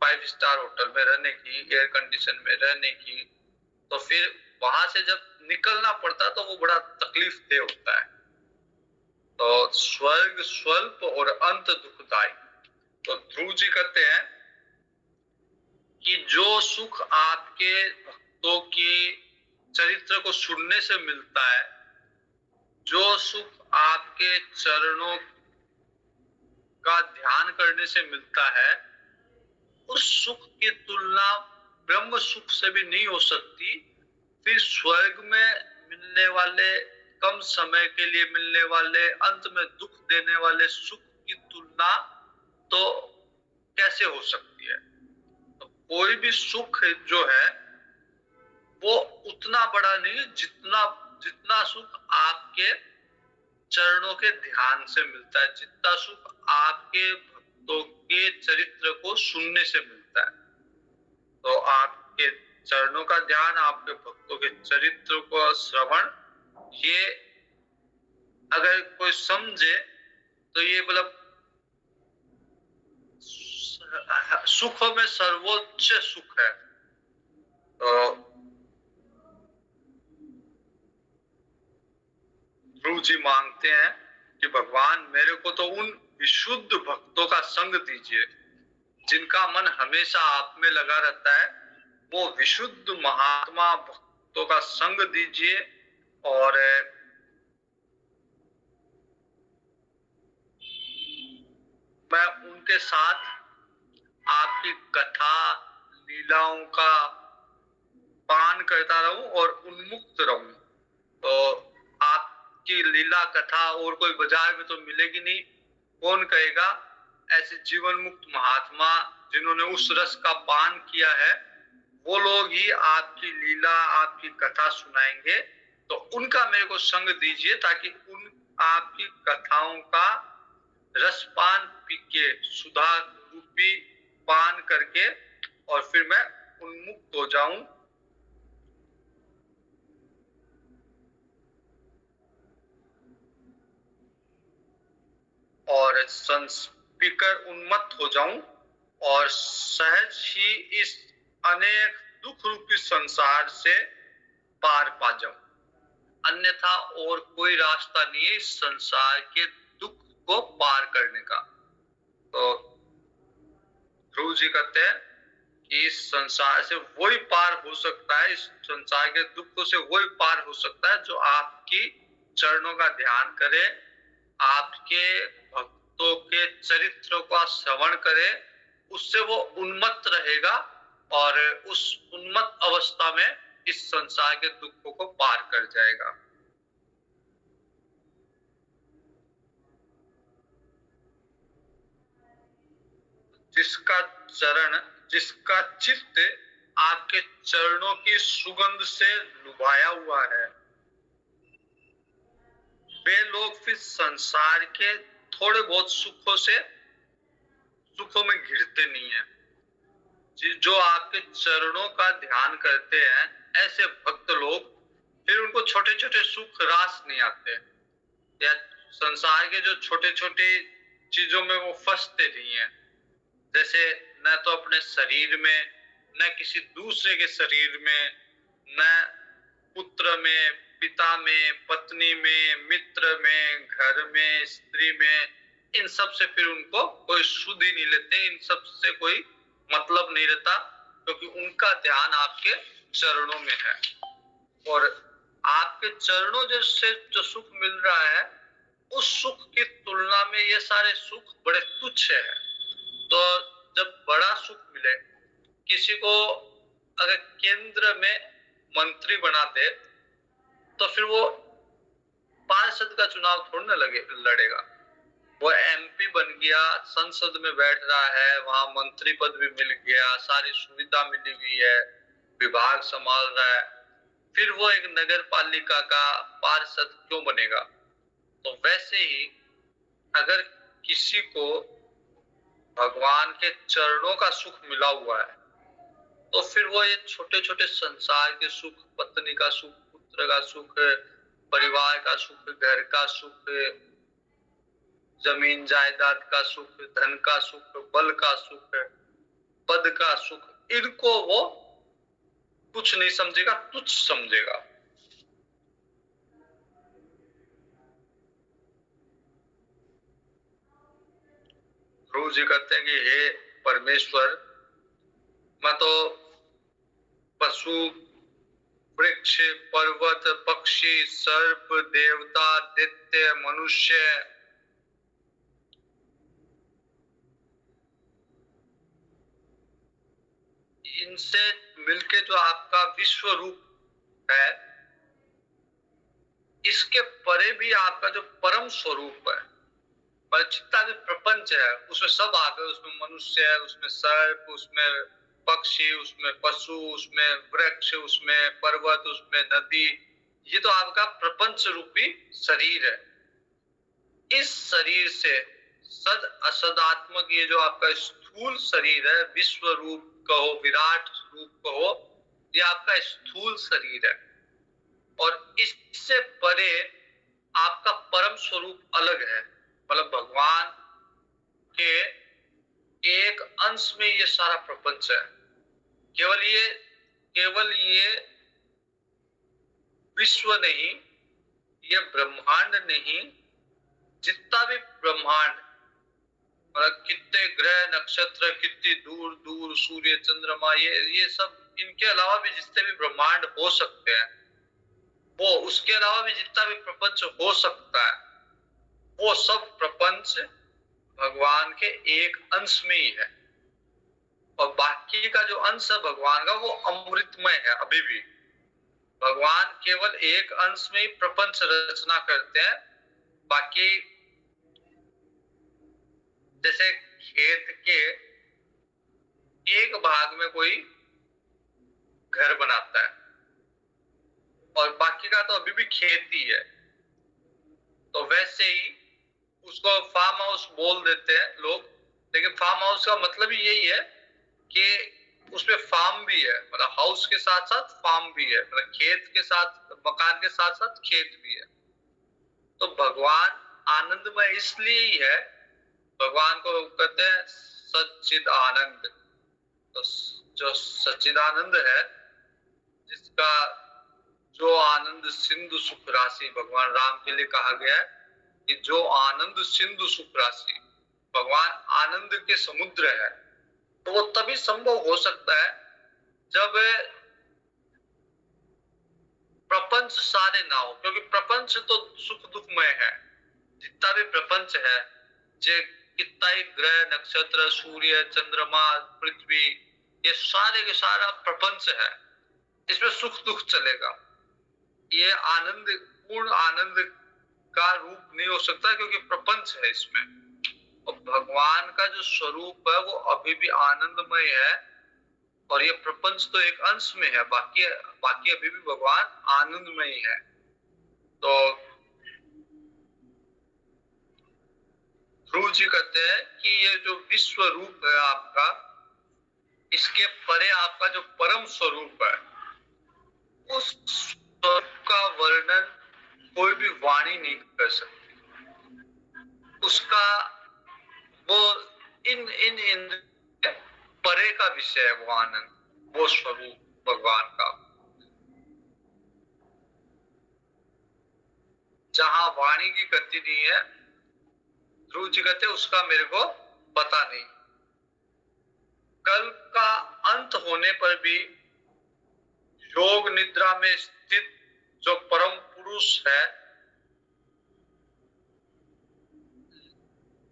5 स्टार होटल में रहने की, एयर कंडीशन में रहने की, तो फिर वहां से जब निकलना पड़ता है तो वो बड़ा तकलीफ दे होता है। तो स्वर्ग स्वल्प और अंत दुखदाई। तो ध्रुव जी कहते हैं कि जो सुख आपके भक्तों की चरित्र को सुनने से मिलता है, जो सुख आपके चरणों का ध्यान करने से मिलता है, उस सुख की तुलना ब्रह्म सुख से भी नहीं हो सकती। फिर स्वर्ग में मिलने वाले, कम समय के लिए मिलने वाले, अंत में दुख देने वाले सुख की तुलना तो कैसे हो सकती है। तो कोई भी सुख जो है वो उतना बड़ा नहीं जितना जितना सुख आपके चरणों के ध्यान से मिलता है, जितना सुख आपके भक्तों के चरित्र को सुनने से मिलता है। तो आपके चरणों का ध्यान, आपके भक्तों के चरित्र को श्रवण, ये अगर कोई समझे तो ये मतलब सुख में सर्वोच्च सुख है। तो ध्रुव जी मांगते हैं कि भगवान मेरे को तो उन विशुद्ध भक्तों का संग दीजिए जिनका मन हमेशा आप में लगा रहता है। वो विशुद्ध महात्मा भक्तों का संग दीजिए और मैं उनके साथ आपकी कथा लीलाओं का पान करता रहूं और उन्मुक्त रहूं। तो आपकी लीला कथा और कोई बाजार में तो मिलेगी नहीं। कौन कहेगा, ऐसे जीवन मुक्त महात्मा जिन्होंने उस रस का पान किया है वो लोग ही आपकी लीला, आपकी कथा सुनाएंगे। तो उनका मेरे को संग दीजिए ताकि उन आपकी कथाओं का रसपान पी के, सुधा रूपी पान करके और फिर मैं उन्मुक्त हो जाऊं। और पीकर उन्मत्त हो जाऊं और सहज ही इस अनेक दुख रूपी संसार से पार पा जाऊं। अन्यथा और कोई रास्ता नहीं है इस संसार के दुख को पार करने का। तो ध्रुव जी कहते हैं कि इस संसार से वही पार हो सकता है, इस संसार के दुखों से वही पार हो सकता है जो आपकी चरणों का ध्यान करे, आपके भक्तों के चरित्र का श्रवण करे। उससे वो उन्मत्त रहेगा और उस उन्मत्त अवस्था में इस संसार के दुखों को पार कर जाएगा। जिसका चरण, जिसका चित्त आपके चरणों की सुगंध से लुभाया हुआ है, वे लोग फिर संसार के थोड़े बहुत सुखों में घिरते नहीं है। जो आपके चरणों का ध्यान करते हैं ऐसे भक्त लोग, फिर उनको छोटे छोटे सुख रास नहीं आते, या संसार के जो छोटे छोटे चीजों में वो फंसते नहीं है। जैसे न तो अपने शरीर में, न किसी दूसरे के शरीर में, न पुत्र में, पिता में, पत्नी में, मित्र में, घर में, स्त्री में, इन सब से फिर उनको कोई सुध ही नहीं लेते, इन सब से कोई मतलब नहीं रहता, क्योंकि उनका ध्यान आपके चरणों में है। और आपके चरणों से जो सुख मिल रहा है उस सुख की तुलना में ये सारे सुख बड़े तुच्छ है। तो जब बड़ा सुख मिले, किसी को अगर केंद्र में मंत्री बना दे तो फिर वो पार्षद का चुनाव थोड़ी ना लड़ेगा। वो एमपी बन गया, संसद में बैठ रहा है, वहां मंत्री पद भी मिल गया, सारी सुविधा मिली हुई है, विभाग संभाल रहा है, फिर वो एक नगर पालिका का पार्षद क्यों बनेगा। तो वैसे ही अगर किसी को भगवान के चरणों का सुख मिला हुआ है तो फिर वो ये छोटे छोटे संसार के सुख, पत्नी का सुख, पुत्र का सुख, परिवार का सुख, घर का सुख, जमीन जायदाद का सुख, धन का सुख, बल का सुख, पद का सुख, इनको वो कुछ नहीं समझेगा, तुच्छ समझेगा। ध्रुव जी कहते हैं कि हे परमेश्वर, मैं तो पशु, वृक्ष, पर्वत, पक्षी, सर्प, देवता, दैत्य, मनुष्य, इनसे मिलके जो आपका विश्व रूप है, इसके परे भी आपका जो परम स्वरूप है, मतलब जितना भी प्रपंच है उसमें सब आ गए। उसमें मनुष्य है, उसमें सर्प, उसमें पक्षी, उसमें पशु, उसमें वृक्ष, उसमें पर्वत, उसमें नदी, ये तो आपका प्रपंच रूपी शरीर है। इस शरीर से सद असदात्मक ये जो आपका स्थूल शरीर है, विश्व रूप कहो, विराट रूप कहो, ये आपका स्थूल शरीर है। और इससे परे आपका परम स्वरूप अलग है, मतलब भगवान के एक अंश में ये सारा प्रपंच है। केवल ये विश्व नहीं, ये ब्रह्मांड नहीं, जितना भी ब्रह्मांड, मतलब कितने ग्रह नक्षत्र, कितनी दूर दूर सूर्य चंद्रमा, ये सब, इनके अलावा भी जितने भी ब्रह्मांड हो सकते हैं, वो उसके अलावा भी जितना भी प्रपंच हो सकता है, वो सब प्रपंच भगवान के एक अंश में ही है। और बाकी का जो अंश है भगवान का, वो अमृतमय है। अभी भी भगवान केवल एक अंश में ही प्रपंच रचना करते हैं। बाकी जैसे खेत के एक भाग में कोई घर बनाता है और बाकी का तो अभी भी खेत ही है, तो वैसे ही उसको फार्म हाउस बोल देते हैं लोग, लेकिन फार्म हाउस का मतलब ही यही है कि उसमें फार्म भी है, मतलब हाउस के साथ साथ फार्म भी है, मतलब खेत के साथ, मकान के साथ साथ खेत भी है। तो भगवान आनंदमय इसलिए ही है, भगवान को कहते हैं सच्चिद आनंद। तो जो सच्चिदानंद है, जिसका जो आनंद सिंधु सुख राशि, भगवान राम के लिए कहा गया है कि जो आनंद सिंधु सुख राशि, भगवान आनंद के समुद्र है। तो वो तभी संभव हो सकता है जब प्रपंच सारे ना हो, क्योंकि प्रपंच तो सुख दुखमय है। जितना भी प्रपंच है, जे कितना ही ग्रह नक्षत्र, सूर्य चंद्रमा, पृथ्वी, ये सारे के सारा प्रपंच है, इसमें सुख दुख चलेगा। ये आनंद, पूर्ण आनंद का रूप नहीं हो सकता, क्योंकि प्रपंच है इसमें। और भगवान का जो स्वरूप है वो अभी भी आनंदमय है, और ये प्रपंच तो एक अंश में है, बाकी बाकी अभी भी भगवान आनंदमय है। तो ध्रुव जी कहते हैं कि ये जो विश्व रूप है आपका, इसके परे आपका जो परम स्वरूप है, उस स्वरूप का वर्णन कोई भी वाणी नहीं कर सकती। उसका वो इन इन इन परे का विषय है, वो आनंद, वो स्वरूप भगवान का, जहां वाणी की गति नहीं है। ध्रुव जी कहते उसका मेरे को पता नहीं। कल्प का अंत होने पर भी योग निद्रा में स्थित जो परम पुरुष है,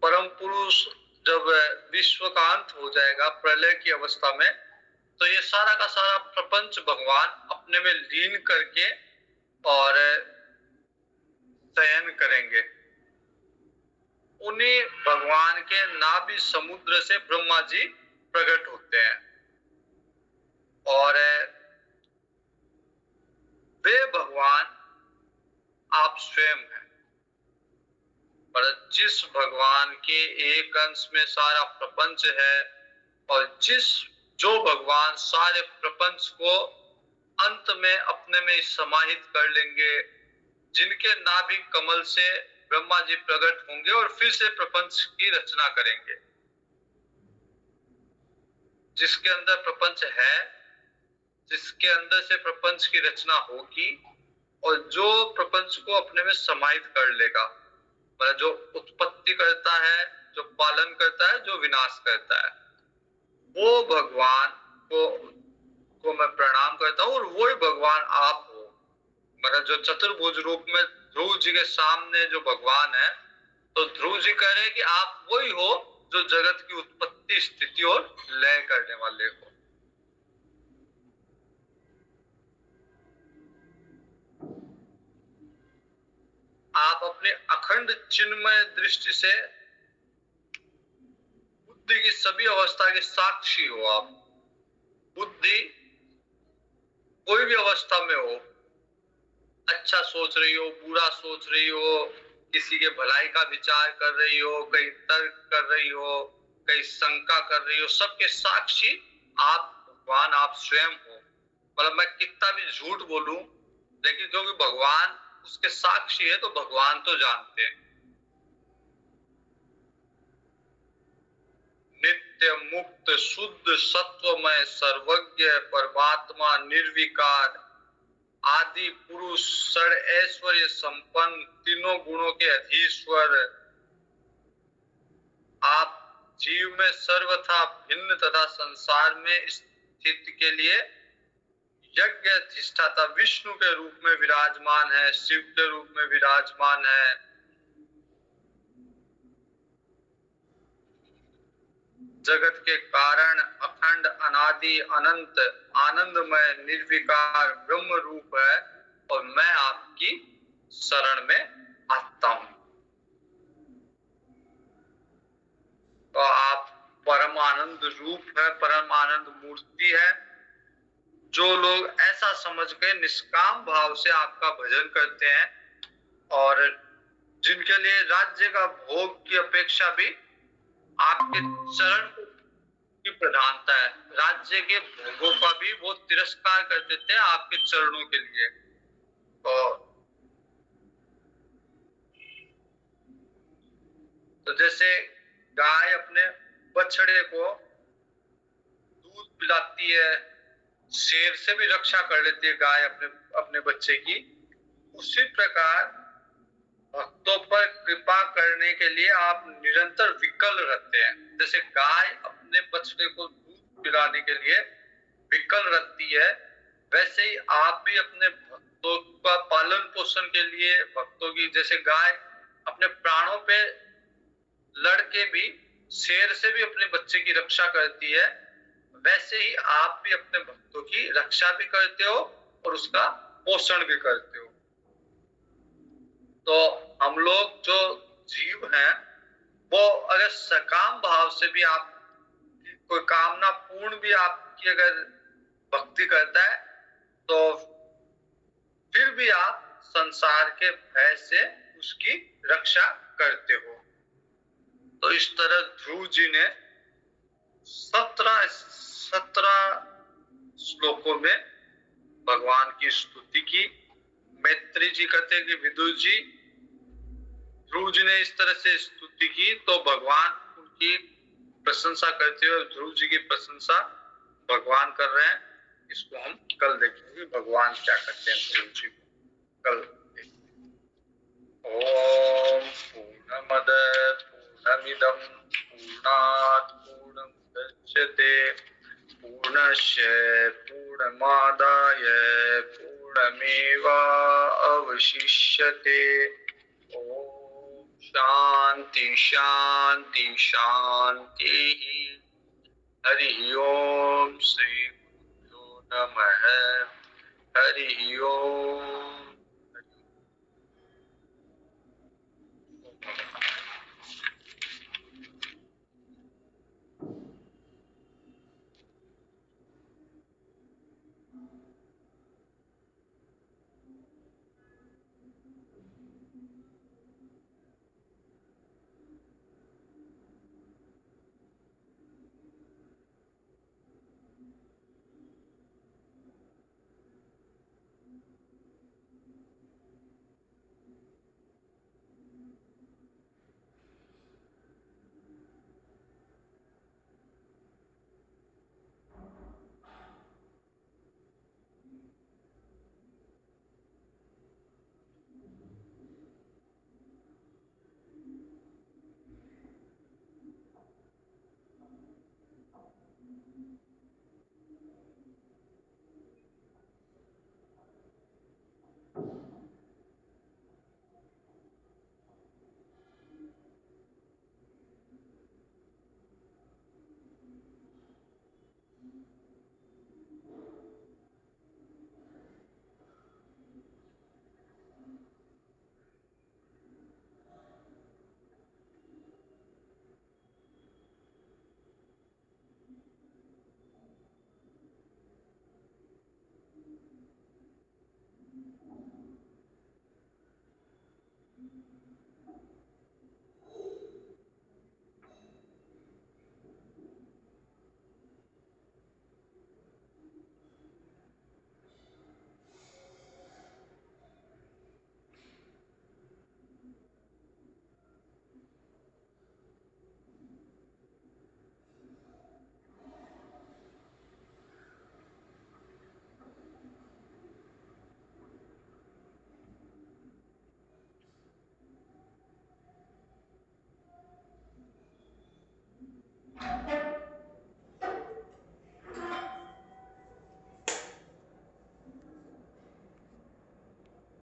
परम पुरुष जब विश्व का अंत हो जाएगा प्रलय की अवस्था में, तो ये सारा का सारा प्रपंच भगवान अपने में लीन करके और शयन करेंगे। उन्हीं भगवान के नाभि समुद्र से ब्रह्मा जी प्रकट होते हैं, और वे भगवान आप स्वयं हैं। पर जिस भगवान के एक अंश में सारा प्रपंच है, और जो भगवान सारे प्रपंच को अंत में अपने में समाहित कर लेंगे, जिनके नाभि कमल से ब्रह्मा जी प्रकट होंगे और फिर से प्रपंच की रचना करेंगे। जिसके अंदर प्रपंच है, जिसके अंदर से प्रपंच की रचना होगी और जो प्रपंच को अपने में समाहित कर लेगा, मतलब जो उत्पत्ति करता है, जो पालन करता है, जो विनाश करता है, वो भगवान को मैं प्रणाम करता हूँ। और वही भगवान आप हो, मतलब जो चतुर्भुज रूप में ध्रुव जी के सामने जो भगवान है, तो ध्रुव जी कह रहे हैं कि आप वही हो जो जगत की उत्पत्ति, स्थिति और लय करने वाले हो। आप अपने अखंड चिन्मय दृष्टि से बुद्धि की सभी अवस्था के साक्षी हो। आप बुद्धि कोई भी अवस्था में हो, अच्छा सोच रही हो, बुरा सोच रही हो, किसी के भलाई का विचार कर रही हो, कहीं तर्क कर रही हो, कहीं शंका कर रही हो, सबके साक्षी आप भगवान, आप स्वयं हो। मतलब मैं कितना भी झूठ बोलूं, लेकिन क्योंकि भगवान उसके साक्षी है, तो भगवान तो जानते हैं। नित्य मुक्त शुद्ध सत्वमय सर्वज्ञ परमात्मा निर्विकार आदि पुरुष षड ऐश्वर्य संपन्न तीनों गुणों के अधीश्वर, आप जीव में सर्वथा भिन्न तथा संसार में स्थित के लिए यज्ञ अधिष्ठाता विष्णु के रूप में विराजमान है, शिव के रूप में विराजमान है। जगत के कारण अखंड अनादि अनंत आनंदमय निर्विकार ब्रह्म रूप है, और मैं आपकी शरण में आता हूं। तो आप परम आनंद रूप है, परम आनंद मूर्ति है। जो लोग ऐसा समझ के निष्काम भाव से आपका भजन करते हैं, और जिनके लिए राज्य का भोग की अपेक्षा भी आपके चरण की प्रधानता है, राज्य के भोगों का भी वो तिरस्कार कर देते हैं आपके चरणों के लिए। तो जैसे गाय अपने बछड़े को दूध पिलाती है, शेर से भी रक्षा कर लेती है गाय अपने अपने बच्चे की, उसी प्रकार भक्तों पर कृपा करने के लिए आप निरंतर विकल रहते हैं। जैसे गाय अपने बछड़े को दूध पिलाने के लिए विकल रहती है, वैसे ही आप भी अपने भक्तों का पालन पोषण के लिए, भक्तों की, जैसे गाय अपने प्राणों पे लड़के भी शेर से भी अपने बच्चे की रक्षा करती है, वैसे ही आप भी अपने भक्तों की रक्षा भी करते हो और उसका पोषण भी करते हो। तो हम लोग जो जीव हैं, वो अगर सकाम भाव से भी आप कोई कामना पूर्ण भी आपकी अगर भक्ति करता है, तो फिर भी आप संसार के भय से उसकी रक्षा करते हो। तो इस तरह ध्रुव जी ने 17 श्लोकों में भगवान की स्तुति की। मैत्री जी कहते हैं कि विदुर जी, ध्रुव जी ने इस तरह से स्तुति की, तो भगवान उनकी प्रशंसा करते हुए ध्रुव जी की प्रशंसा भगवान कर रहे हैं। इसको हम कल देखेंगे भगवान क्या करते हैं ध्रुव जी को, कल देखेंगे। ओम पूर्णमद पूर्णमिदं पूर्णात् पूर्णमुदच्यते पूर्णस्य पूर्णमादाय पूर्णमेवावशिष्यते। ओम शांति शांति शांति। हरि ओम श्री गुरुभ्यो नमः। हरि ओम।